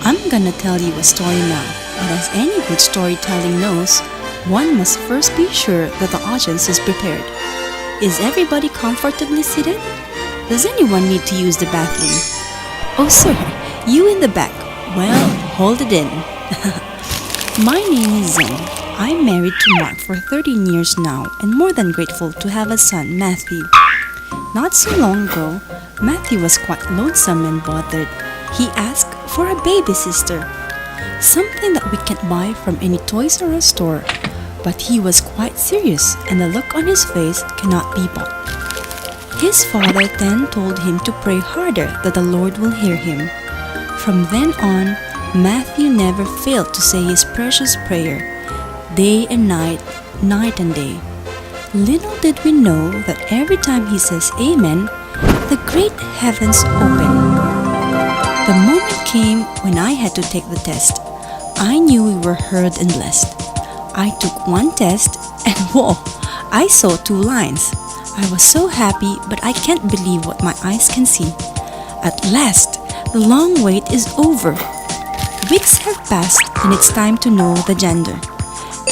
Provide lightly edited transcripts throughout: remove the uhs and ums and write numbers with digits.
I'm gonna tell you a story now, but as any good storytelling knows, one must first be sure that the audience is prepared. Is everybody comfortably seated? Does anyone need to use the bathroom? Oh, sir, you in the back. Well, hold it in. My name is Zen. I'm married to Mark for 13 years now and more than grateful to have a son, Matthew. Not so long ago, Matthew was quite lonesome and bothered. He asked for a baby sister, something that we can't buy from any Toys R Us store. But he was quite serious and the look on his face cannot be bought. His father then told him to pray harder that the Lord will hear him. From then on, Matthew never failed to say his precious prayer, day and night, night and day. Little did we know that every time he says amen, the great heavens open. The moment came when I had to take the test. I knew we were heard and blessed. I took one test and whoa, I saw 2 lines. I was so happy, but I can't believe what my eyes can see. At last, the long wait is over. Weeks have passed and it's time to know the gender.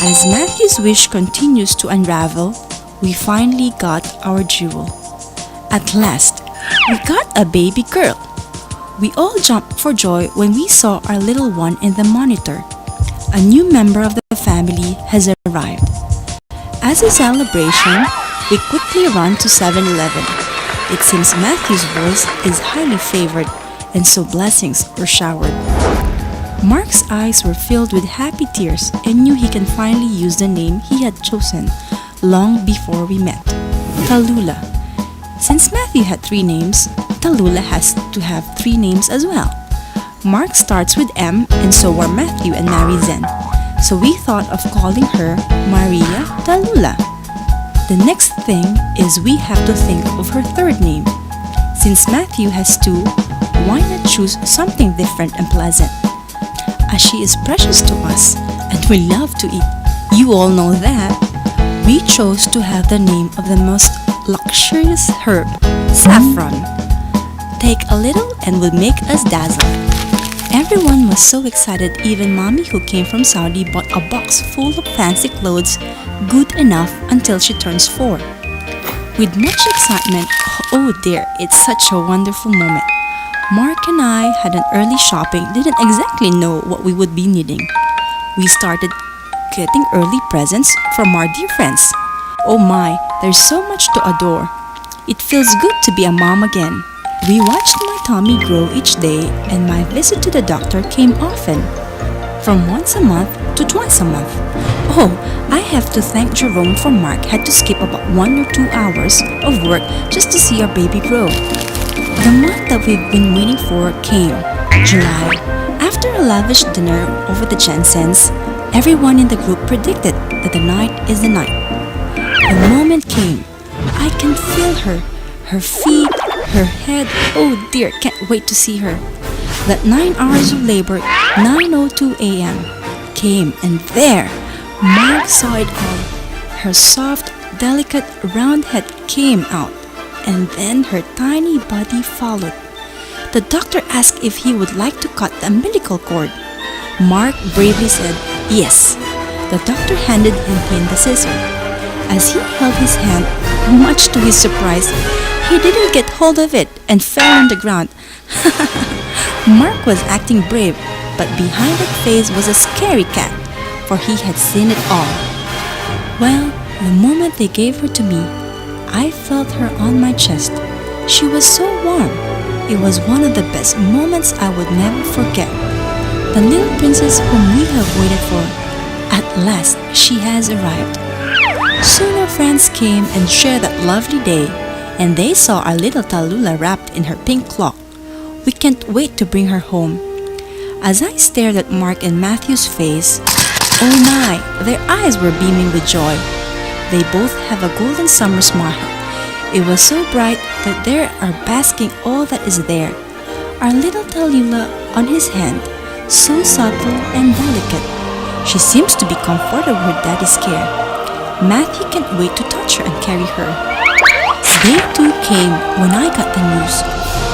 As Matthew's wish continues to unravel, we finally got our jewel. At last, we got a baby girl. We all jumped for joy when we saw our little one in the monitor. A new member of the family has arrived. As a celebration, we quickly run to 7-Eleven. It seems Matthew's voice is highly favored, and so blessings were showered. Mark's eyes were filled with happy tears and knew he can finally use the name he had chosen long before we met, Tallulah. Since Matthew had 3 names, Tallulah has to have 3 names as well. Mark starts with M and so are Matthew and Mary Zen. So we thought of calling her Maria Tallulah. The next thing is we have to think of her 3rd name. Since Matthew has 2, why not choose something different and pleasant? As she is precious to us and we love to eat, you all know that, we chose to have the name of the most luxurious herb, saffron. Take a little and will make us dazzle. Everyone was so excited, even Mommy who came from Saudi bought a box full of fancy clothes, good enough until she turns 4. With much excitement, oh dear, it's such a wonderful moment. Mark and I had an early shopping, didn't exactly know what we would be needing. We started getting early presents from our dear friends. Oh my, there's so much to adore. It feels good to be a mom again. We watched my tummy grow each day and my visit to the doctor came often, from once a month to twice a month. Oh, I have to thank Jerome for Mark had to skip about 1 or 2 hours of work just to see our baby grow. The month that we've been waiting for came, July. After a lavish dinner over the Jensen's, everyone in the group predicted that the night is the night. The moment came. I can feel her feet, her head, oh dear, can't wait to see her. That 9 hours of labor, 9:02 a.m. came and there, Mark saw it all. Her soft, delicate, round head came out and then her tiny body followed. The doctor asked if he would like to cut the umbilical cord. Mark bravely said yes. The doctor handed him the scissor. As he held his hand, much to his surprise, he didn't get hold of it and fell on the ground. Mark was acting brave, but behind that face was a scary cat, for he had seen it all. Well, the moment they gave her to me, I felt her on my chest. She was so warm. It was one of the best moments I would never forget. The little princess whom we have waited for, at last she has arrived. Soon our friends came and shared that lovely day, and they saw our little Tallulah wrapped in her pink cloak. We can't wait to bring her home. As I stared at Mark and Matthew's face, oh my, their eyes were beaming with joy. They both have a golden summer smile. It was so bright that they are basking all that is there. Our little Tallulah on his hand, so subtle and delicate. She seems to be comforted with her daddy's care. Matthew can't wait to touch her and carry her. Day 2 came when I got the news.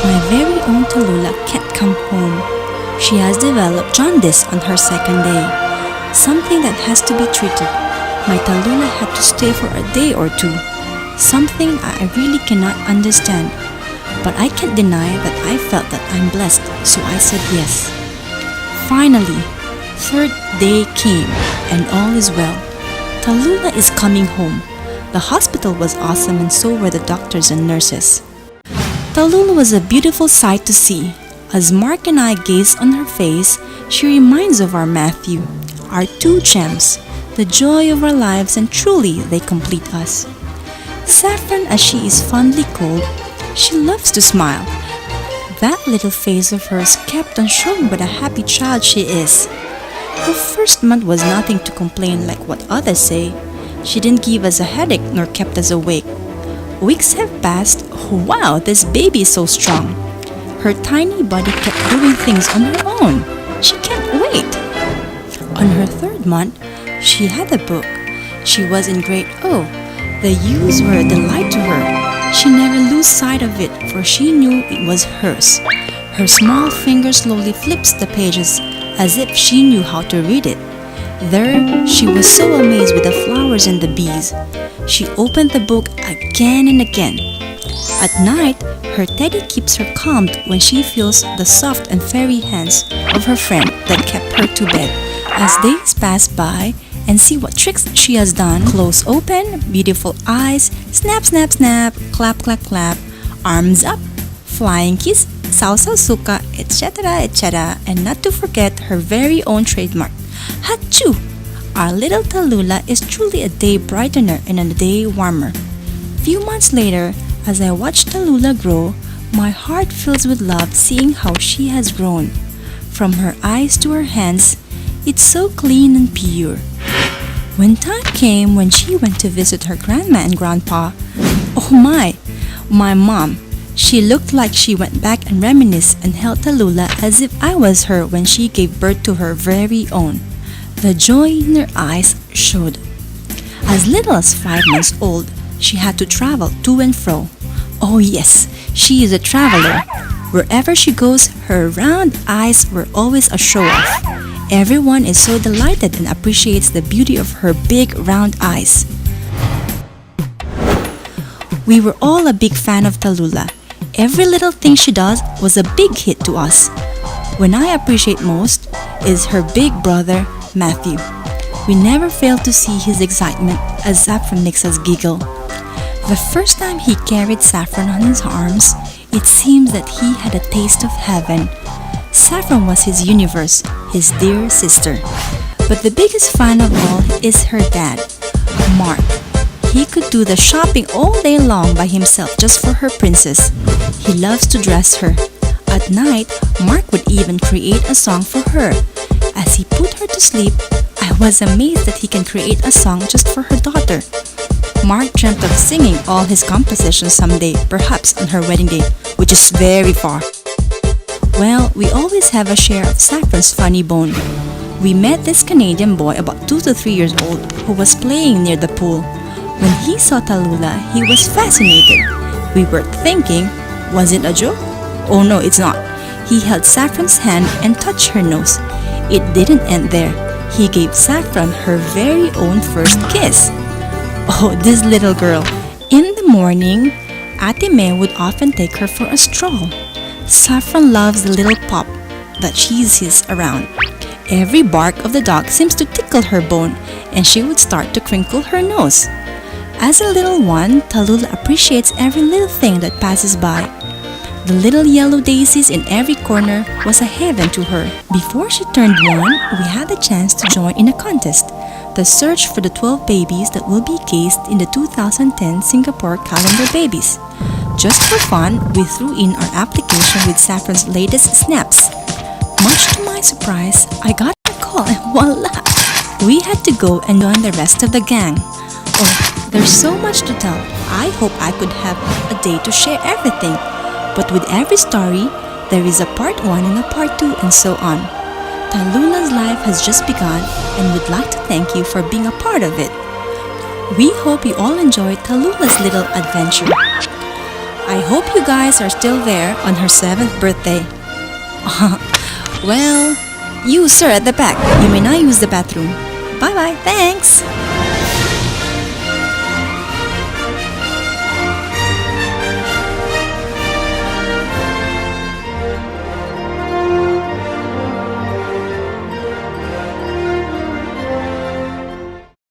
My very own Tallulah can't come home. She has developed jaundice on her second day, something that has to be treated. My Tallulah had to stay for a day or two, something I really cannot understand. But I can't deny that I felt that I'm blessed, so I said yes. Finally, third day came, and all is well. Tallulah is coming home. The hospital was awesome and so were the doctors and nurses. Tallulah was a beautiful sight to see. As Mark and I gaze on her face, she reminds of our Matthew, our two gems, the joy of our lives, and truly they complete us. Saffron, as she is fondly called, she loves to smile. That little face of hers kept on showing what a happy child she is. Her first month was nothing to complain like what others say. She didn't give us a headache nor kept us awake. Weeks have passed. Oh, wow, this baby is so strong. Her tiny body kept doing things on her own. She can't wait. On her third month, she had a book. She was in grade O. The U's were a delight to her. She never lost sight of it, for she knew it was hers. Her small finger slowly flips the pages as if she knew how to read it. There, she was so amazed with the flowers and the bees. She opened the book again and again. At night, her teddy keeps her calmed when she feels the soft and fairy hands of her friend that kept her to bed. As days pass by, and see what tricks she has done. Close open, beautiful eyes, snap, snap, snap, clap, clap, clap, arms up, flying kiss, saw saw suka, etc., etc., and not to forget her very own trademark, Hachu! Our little Tallulah is truly a day brightener and a day warmer. Few months later, as I watch Tallulah grow, my heart fills with love seeing how she has grown. From her eyes to her hands, it's so clean and pure. When time came when she went to visit her grandma and grandpa, oh my mom, she looked like she went back and reminisced and held Tallulah as if I was her when she gave birth to her very own. The joy in her eyes showed. As little as 5 months old, she had to travel to and fro. Oh yes, she is a traveler. Wherever she goes, her round eyes were always a show-off. Everyone is so delighted and appreciates the beauty of her big round eyes. We were all a big fan of Tallulah. Every little thing she does was a big hit to us. When I appreciate most is her big brother, Matthew. We never fail to see his excitement as Saffron makes us giggle. The first time he carried Saffron on his arms, it seems that he had a taste of heaven. Saffron was his universe, his dear sister. But the biggest fan of all is her dad, Mark. He could do the shopping all day long by himself just for her princess. He loves to dress her. At night, Mark would even create a song for her. As he put her to sleep, I was amazed that he can create a song just for her daughter. Mark dreamt of singing all his compositions someday, perhaps on her wedding day, which is very far. Well, we always have a share of Saffron's funny bone. We met this Canadian boy about 2 to 3 years old who was playing near the pool. When he saw Tallulah, he was fascinated. We were thinking, was it a joke? Oh no, it's not. He held Saffron's hand and touched her nose. It didn't end there. He gave Saffron her very own first kiss. Oh, this little girl. In the morning, Ate May would often take her for a stroll. Saffron loves the little pop that she sees around. Every bark of the dog seems to tickle her bone, and she would start to crinkle her nose. As a little one, Tallulah appreciates every little thing that passes by. The little yellow daisies in every corner was a heaven to her. Before she turned 1, we had the chance to join in a contest, the search for the 12 babies that will be cased in the 2010 Singapore calendar babies. Just for fun, we threw in our application with Saffron's latest snaps. Much to my surprise, I got a call and voila! We had to go and join the rest of the gang. Oh, there's so much to tell. I hope I could have a day to share everything. But with every story, there is a part 1 and a part 2 and so on. Tallulah's life has just begun and we'd like to thank you for being a part of it. We hope you all enjoyed Tallulah's little adventure. I hope you guys are still there on her 7th birthday. Well, you, sir, at the back, you may now use the bathroom. Bye-bye, thanks!